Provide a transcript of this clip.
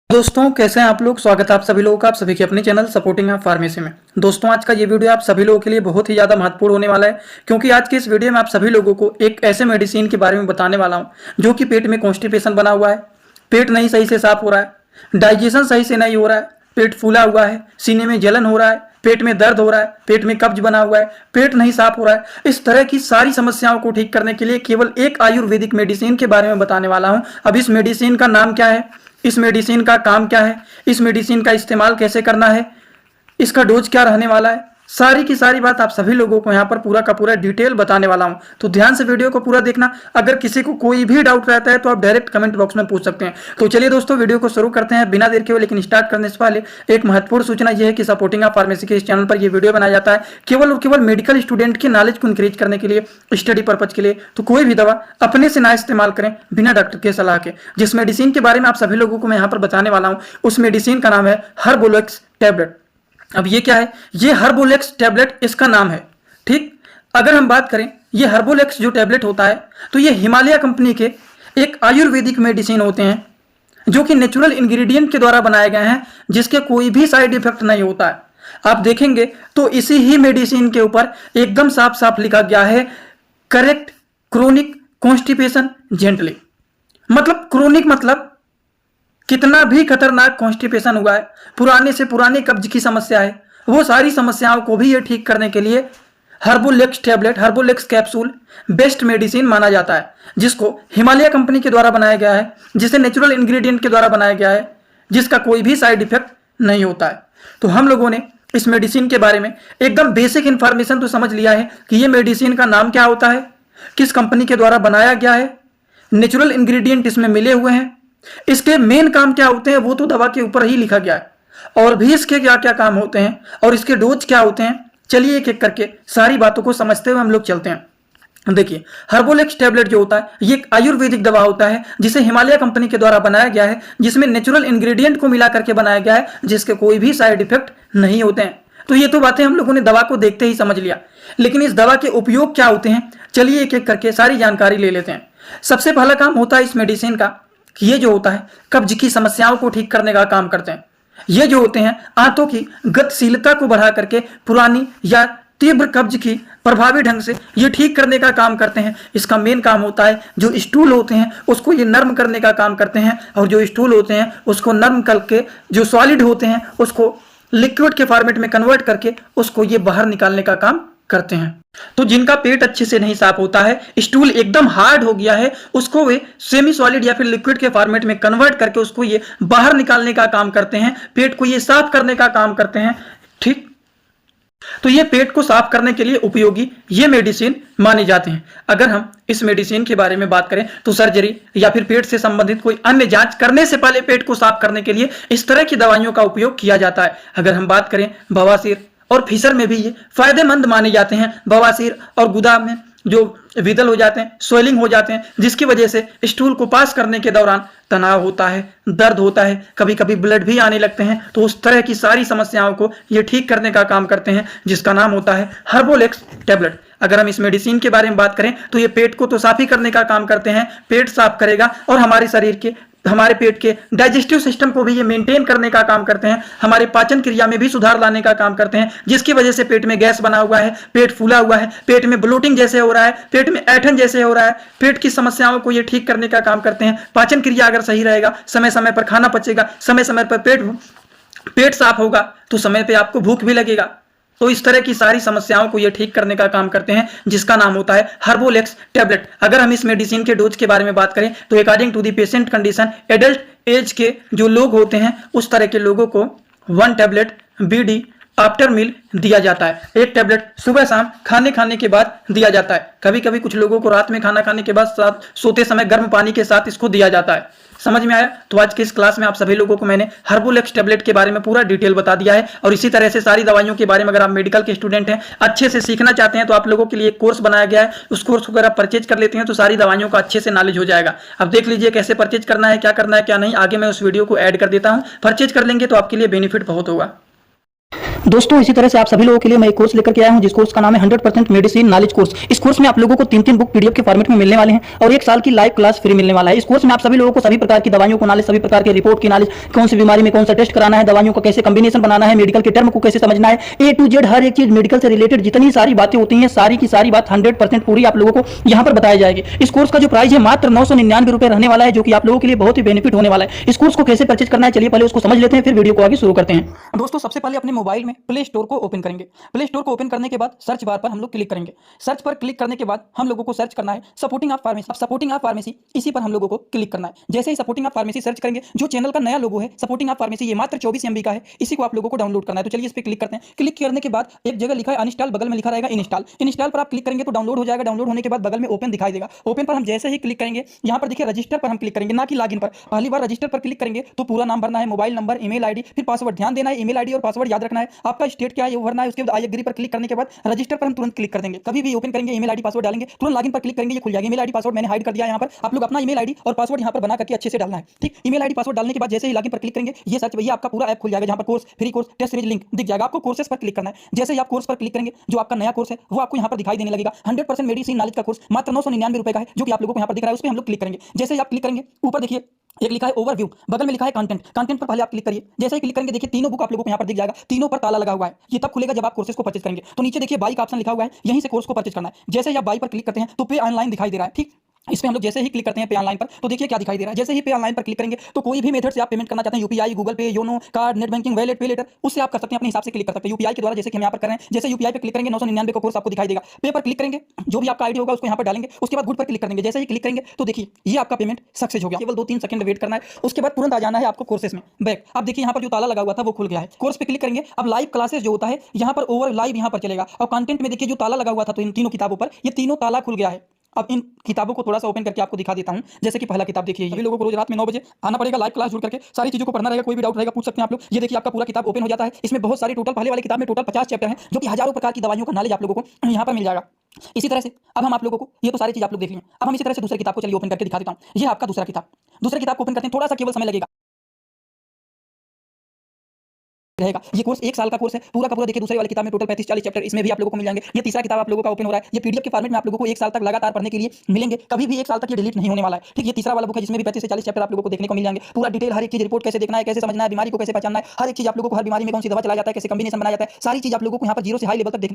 दोस्तों कैसे हैं आप लोग। स्वागत है आप सभी लोगों का आप सभी के अपने चैनल सपोर्टिंग फार्मेसी में। दोस्तों आज का ये वीडियो आप सभी लोगों के लिए बहुत ही ज़्यादा महत्वपूर्ण होने वाला है, क्योंकि आज के इस वीडियो में आप सभी लोगों को एक ऐसे मेडिसिन के बारे में बताने वाला हूं जो कि पेट में कॉन्स्टिपेशन बना हुआ है, पेट नहीं सही से साफ हो रहा है, डाइजेशन सही से नहीं हो रहा है, पेट फूला हुआ है, सीने में जलन हो रहा है, पेट में दर्द हो रहा है, पेट में कब्ज बना हुआ है, पेट नहीं साफ हो रहा है। इस तरह की सारी समस्याओं को ठीक करने के लिए केवल एक आयुर्वेदिक मेडिसिन के बारे में बताने वाला हूं। अब इस मेडिसिन का नाम क्या है, इस मेडिसिन का काम क्या है, इस मेडिसिन का इस्तेमाल कैसे करना है, इसका डोज क्या रहने वाला है, सारी की सारी बात आप सभी लोगों को यहाँ पर पूरा का पूरा डिटेल बताने वाला हूँ। तो ध्यान से वीडियो को पूरा देखना। अगर किसी को कोई भी डाउट रहता है तो आप डायरेक्ट कमेंट बॉक्स में पूछ सकते हैं। तो चलिए दोस्तों वीडियो को शुरू करते हैं बिना देर के हुए। लेकिन स्टार्ट करने से पहले एक महत्वपूर्ण सूचना यह है कि सपोर्टिंग ऑफ फार्मेसी के इस चैनल पर यह वीडियो बनाया जाता है केवल और केवल मेडिकल स्टूडेंट के नॉलेज को इंक्रीज करने के लिए, स्टडी पर्पज के लिए। तो कोई भी दवा अपने से ना इस्तेमाल करें बिना डॉक्टर के सलाह के। जिस मेडिसिन के बारे में आप सभी लोगों को मैं यहाँ पर बताने वाला हूँ उस मेडिसिन का नाम है हर्बोलेक्स टैबलेट। अब ये क्या है, ये हर्बोलेक्स टैबलेट इसका नाम है। ठीक, अगर हम बात करें ये हर्बोलेक्स जो टैबलेट होता है तो ये हिमालय कंपनी के एक आयुर्वेदिक मेडिसिन होते हैं जो कि नेचुरल इंग्रेडिएंट के द्वारा बनाए गए हैं, जिसके कोई भी साइड इफेक्ट नहीं होता है। आप देखेंगे तो इसी ही मेडिसिन के ऊपर एकदम साफ साफ लिखा गया है करेक्ट क्रोनिक कॉन्स्टिपेशन जेंटली। मतलब क्रोनिक मतलब कितना भी खतरनाक कॉन्स्टिपेशन हुआ है, पुराने से पुरानी कब्ज की समस्या है, वो सारी समस्याओं को भी ये ठीक करने के लिए हर्बोलेक्स टैबलेट, हर्बोलेक्स कैप्सूल बेस्ट मेडिसिन माना जाता है, जिसको हिमालय कंपनी के द्वारा बनाया गया है, जिसे नेचुरल इंग्रेडिएंट के द्वारा बनाया गया है, जिसका कोई भी साइड इफेक्ट नहीं होता है। तो हम लोगों ने इस मेडिसिन के बारे में एकदम बेसिक इंफॉर्मेशन तो समझ लिया है कि ये मेडिसिन का नाम क्या होता है, किस कंपनी के द्वारा बनाया गया है, नेचुरल इंग्रेडिएंट इसमें मिले हुए हैं, इसके मेन काम क्या होते हैं वो तो दवा के ऊपर ही लिखा गया है, और भी इसके क्या क्या काम होते हैं और इसके डोज क्या होते हैं। चलिए एक एक करके सारी बातों को समझते हुए हम लोग चलते हैं। देखिए हर्बोलेक्स टैबलेट जो होता है ये एक आयुर्वेदिक दवा होता है जिसे हिमालय कंपनी के द्वारा बनाया गया है, जिसमें नेचुरल इंग्रेडिएंट को मिला करके बनाया गया है, जिसके कोई भी साइड इफेक्ट नहीं होते हैं। तो ये तो बातें हम लोगों ने दवा को देखते ही समझ लिया, लेकिन इस दवा के उपयोग क्या होते हैं चलिए एक एक करके सारी जानकारी ले लेते हैं। सबसे पहला काम होता है इस मेडिसिन का कि ये जो होता है कब्ज की समस्याओं को ठीक करने का काम करते हैं। ये जो होते हैं आंतों की गतिशीलता को बढ़ा करके पुरानी या तीव्र कब्ज की प्रभावी ढंग से ये ठीक करने का काम करते हैं। इसका मेन काम होता है जो स्टूल होते हैं उसको ये नर्म करने का काम करते हैं, और जो स्टूल होते हैं उसको नर्म करके जो सॉलिड होते हैं उसको लिक्विड के फॉर्मेट में कन्वर्ट करके उसको ये बाहर निकालने का काम करते हैं। तो जिनका पेट अच्छे से नहीं साफ होता है, स्टूल एकदम हार्ड हो गया है, उसको वे सेमी सॉलिड या फिर लिक्विड के फॉर्मेट में कन्वर्ट करके उसको ये बाहर निकालने का काम करते हैं, पेट को ये साफ करने का काम करते हैं। ठीक, तो ये पेट को साफ करने के लिए उपयोगी ये मेडिसिन माने जाते हैं। अगर हम इस मेडिसिन के बारे में बात करें तो सर्जरी या फिर पेट से संबंधित कोई अन्य जांच करने से पहले पेट को साफ करने के लिए इस तरह की दवाइयों का उपयोग किया जाता है। अगर हम बात करें बवासीर और फीसर में भी ये फायदेमंद माने जाते हैं। बवासीर और गुदा में जो विदल हो जाते हैं, स्वेलिंग हो जाते हैं, जिसकी वजह से स्टूल को पास करने के दौरान तनाव होता है, दर्द होता है, कभी कभी ब्लड भी आने लगते हैं। तो उस तरह की सारी समस्याओं को ये ठीक करने का काम करते हैं, जिसका नाम होता है हर्बोलेक्स टैबलेट। अगर हम इस मेडिसिन के बारे में बात करें तो ये पेट को तो साफ ही करने का काम करते हैं, पेट साफ करेगा, और हमारे शरीर के हमारे पेट के डाइजेस्टिव सिस्टम को भी ये मेंटेन करने का काम करते हैं, हमारे पाचन क्रिया में भी सुधार लाने का काम करते हैं, जिसकी वजह से पेट में गैस बना हुआ है, पेट फूला हुआ है, पेट में ब्लोटिंग जैसे हो रहा है, पेट में ऐठन जैसे हो रहा है, पेट की समस्याओं को ये ठीक करने का काम करते हैं। पाचन क्रिया अगर सही रहेगा, समय समय पर खाना पचेगा, समय समय पर पेट साफ होगा तो समय पे आपको भूख भी लगेगा। तो इस तरह की सारी समस्याओं को ये ठीक करने का काम करते हैं, जिसका नाम होता है हर्बोलेक्स टैबलेट। अगर हम इस मेडिसिन के डोज के बारे में बात करें तो according to the patient condition, adult age के जो लोग होते हैं उस तरह के लोगों को 1 टैबलेट बीडी आफ्टर मील दिया जाता है। 1 टैबलेट सुबह शाम खाने के बाद दिया जाता है। कभी कभी कुछ लोगों को रात में खाना खाने के बाद सोते समय गर्म पानी के साथ इसको दिया जाता है। समझ में आया? तो आज के इस क्लास में आप सभी लोगों को मैंने हर्बोलेक्स टैबलेट के बारे में पूरा डिटेल बता दिया है, और इसी तरह से सारी दवाइयों के बारे में अगर आप मेडिकल के स्टूडेंट हैं, अच्छे से सीखना चाहते हैं, तो आप लोगों के लिए एक कोर्स बनाया गया है। उस कोर्स को अगर आप परचेज कर लेते हैं तो सारी दवाइयों का अच्छे से नॉलेज हो जाएगा। अब देख लीजिए कैसे परचेज करना है, क्या करना है क्या नहीं, आगे मैं उस वीडियो को ऐड कर देता हूँ। परचेज कर लेंगे तो आपके लिए बेनिफिट बहुत होगा। दोस्तों इसी तरह से आप सभी लोगों के लिए मैं एक कोर्स लेकर के आया हूं, जिस कोर्स का नाम है 100% मेडिसिन नॉलेज कोर्स। इस कोर्स में आप लोगों को 3 बुक पीडीएफ के फॉर्मेट में मिलने वाले हैं और 1 साल की लाइव क्लास फ्री मिलने वाला है। इस कोर्स में आप सभी लोगों को सभी प्रकार की दवाइयों को नॉलेज, सभी प्रकार के रिपोर्ट की नॉलेज, कौन सी बीमारी में कौन सा टेस्ट कराना है, दवाइयों का कैसे कॉम्बिनेशन बनाना है, मेडिकल के टर्म को कैसे समझना है, ए टू जेड हर एक चीज मेडिकल से रिलेटेड जितनी सारी बातें होती हैं, सारी की सारी बात 100% पूरी आप लोगों को यहाँ पर बताई जाएगी। इस कोर्स का जो प्राइस है मात्र 999 रुपए रहने वाला है, जो कि आप लोगों के लिए बहुत ही बेनिफिट होने वाला है। इस कोर्स को कैसे परचेज करना है, चलिए पहले उसको समझ लेते हैं, फिर वीडियो को आगे शुरू करते हैं। दोस्तों सबसे पहले अपने मोबाइल में प्ले स्टोर को ओपन करेंगे। प्ले स्टोर को ओपन करने के बाद सर्च बार पर हम लोग क्लिक करेंगे। सर्च पर क्लिक करने के बाद हम लोगों को सर्च करना है supporting of pharmacy. Supporting of pharmacy इसी पर हम लोगों को क्लिक करना है। जैसे ही सपोर्टिंग ऑफ फार्मेसी सर्च करेंगे, जो चैनल का नया लोगो है सपोर्टिंग ऑफ फार्मेसी, ये मात्र 24 MB का है, इसी को आप लोगों को डाउनलोड करना है। तो चलिए इस पर क्लिक करते हैं। क्लिक करने के बाद एक जगह लिखा है अनइंस्टॉल, बगल में लिखा रहेगा इंस्टॉल। इंस्टॉल पर आप क्लिक करेंगे तो डाउनलोड हो जाएगा। डाउनलोड होने के बाद बगल में ओपन दिखाई देगा। ओपन पर हम जैसे ही क्लिक करेंगे, यहाँ पर देखिए रजिस्टर पर हम क्लिक करेंगे, ना कि लॉगिन पर। पहली बार रजिस्टर पर क्लिक करेंगे तो पूरा नाम भरना है, मोबाइल नंबर, ईमेल आईडी, फिर पासवर्ड। ध्यान देना है ईमेल आईडी और पासवर्ड याद रखना है। आपका स्टेट क्या है वो भरना है। उसके बाद आई एग्री पर क्लिक करने के बाद रजिस्टर पर हम तुरंत क्लिक कर देंगे। कभी भी ओपन करेंगे ईमेल आईडी पासवर्ड डालेंगे, तुरंत लॉगिन पर क्लिक करेंगे, ये खुल जाएगा। ईमेल आईडी पासवर्ड मैंने हाइड कर दिया यहाँ पर। आप लोग अपना ईमेल आईडी और पासवर्ड यहाँ पर बना करके अच्छे से डालना है, ठीक। ईमेल आईडी पासवर्ड डालने के बाद जैसे ही लॉगिन पर क्लिक करेंगे, ये सर्च भैया आपका पूरा ऐप खुल जाएगा, जहाँ पर course, free course, test series link दिख जाएगा। आपको कोर्सेस पर क्लिक करना है। जैसे ही आप कोर्स पर क्लिक करेंगे, जो आपका नया कोर्स है वो आपको यहाँ पर दिखाई देने लगेगा। 100% मेडिसिन नॉलेज का कोर्स मात्र 999 रुपए का है, जो कि आप लोगों को यहाँ पर दिख रहा है। उस पर हम लोग क्लिक करेंगे। जैसे ही आप क्लिक करेंगे, ऊपर देखिए एक लिखा है ओवरव्यू, बगल में लिखा है कंटेंट। कंटेंट पर पहले आप क्लिक करिए। जैसे ही क्लिक करेंगे, देखिए तीनों बुक आप लोगों को यहाँ पर दिख जाएगा। तीनों पर ताला लगा हुआ है। ये तब खुलेगा जब आप कोर्सेज को परचेज करेंगे। तो नीचे देखिए बाई का ऑप्शन लिखा हुआ है, यहीं से कोर्स को परचेज करना है। जैसे ही आप बाई पर क्लिक करते हैं तो पे ऑनलाइन दिखाई दे रहा है, ठीक। इस पे हम लोग जैसे ही क्लिक करते हैं पे ऑनलाइन पर, तो देखिए क्या दिखाई दे रहा है। जैसे ही पे ऑनलाइन पर क्लिक करेंगे तो कोई भी मेथड से आप पेमेंट करना चाहते हैं, यूपीआई, गूगल पे, YONO, card, net banking, wallet, पे लेटर, उससे आप कर सकते हैं। अपने हिसाब से क्लिक कर सकते हैं यूपीआई के द्वारा, जैसे कि हम यहाँ पर कर रहे हैं। जैसे यूपीआई पे क्लिक करेंगे 999 का कोर्स आपको दिखाई देगा। पे पर क्लिक करेंगे, जो भी आपका आईडी होगा उसको यहाँ पर डालेंगे। उसके बाद गुड पर क्लिक करेंगे। जैसे ही क्लिक करेंगे तो देखिए ये आपका पेमेंट सक्सेस हो गया। केवल 2-3 सेकंड वेट करना है, उसके बाद तुरंत आ जाना है आपको कोर्सेज में बैक। अब देखिए यहाँ पर जो ताला लगा हुआ था वो खुल गया है। कोर्स पे क्लिक करेंगे। अब लाइव क्लासेस जो होता है यहाँ पर ओवर लाइव यहाँ पर चलेगा। और कंटेंट में देखिए जो ताला लगा हुआ था, तो इन तीनों किताबों पर ये तीनों ताला खुल गया है। अब इन किताबों को थोड़ा सा ओपन करके आपको दिखा देता हूं। जैसे कि पहला किताब देखिए, सभी लोगों को रोज रात में 9 बजे आना पड़ेगा, लाइव क्लास जुड़ करके सारी चीजों को पढ़ना रहेगा। कोई भी डाउट रहेगा पूछ सकते हैं आप लोग। ये देखिए आपका पूरा किताब ओपन हो जाता है। इसमें बहुत सारी टोटल, पहले वाली किताब में टोटल 50 चैप्टर हैं, जो कि हजारों प्रकार की दवाइयों का नॉलेज आप लोगों को यहाँ पर मिल जाएगा। इसी तरह से अब हम आप लोगों को, ये तो सारी चीज आप लोग देख लें। अब हम इसी तरह से दूसरी किताब को चलिए ओपन करके दिखा देता हूँ। ये आपका दूसरा किताब। दूसरी किताब को ओपन करते हैं, थोड़ा सा केवल समय लगेगा रहेगा। ये कोर्स 1 साल का कोर्स है पूरा का पूरा। देखिए दूसरी वाली किताब में टोटल 35-40 चैप्टर इसमें भी आप लोगों को मिल जाएंगे। ये तीसरा किताब आप लोगों का ओपन हो रहा है। ये पीडीएफ के फॉर्मेट में आप लोगों को 1 साल तक लगातार पढ़ने के लिए मिलेंगे। कभी भी 1 साल तक ये डिलीट नहीं होने वाला है, ठीक। ये तीसरा वाला बुक है, जिसमें भी 35 से 40 चैप्टर आप लोगों को देखने को मिल जाएंगे। पूरा डिटेल हर एक चीज, रिपोर्ट कैसे देखना है, कैसे समझना है, बीमारी को कैसे पहचानना है, हर एक चीज आप लोगों को, हर बीमारी में कौन सी दवा चलाया जाता है, कैसे कॉम्बिनेशन बनाया जाता है, सारी चीज आप लोगों को यहाँ पर 0 से हाई लेवल तक